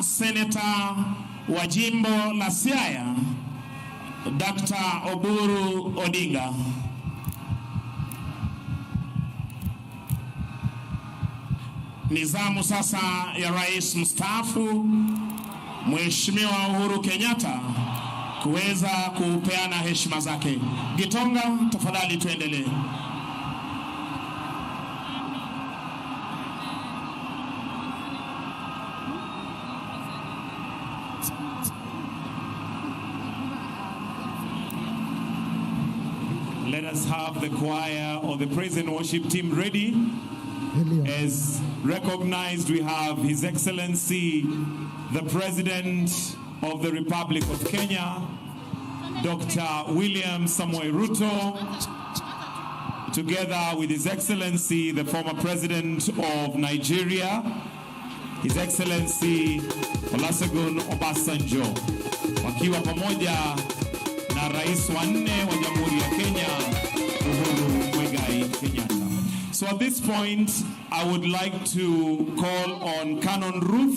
Seneta wa jimbo la Siaya, Dr. Oburu Odinga. Nizamu sasa ya Rais mstaafu Mheshimiwa Uhuru Kenyatta kuweza kupeana heshima zake. Gitonga, tafadhali tuendelee. Let us have the choir or the praise and worship team ready. As recognized, we have His Excellency, the President of the Republic of Kenya, Dr. William Samoei Ruto, together with His Excellency, the former President of Nigeria, His Excellency Olusegun Obasanjo, wakiwa pamoja na Rais wa 4 wa Jamhuri ya Kenya, Uhuru Muigai Kenyatta. So at this point, I would like to call on Canon Ruth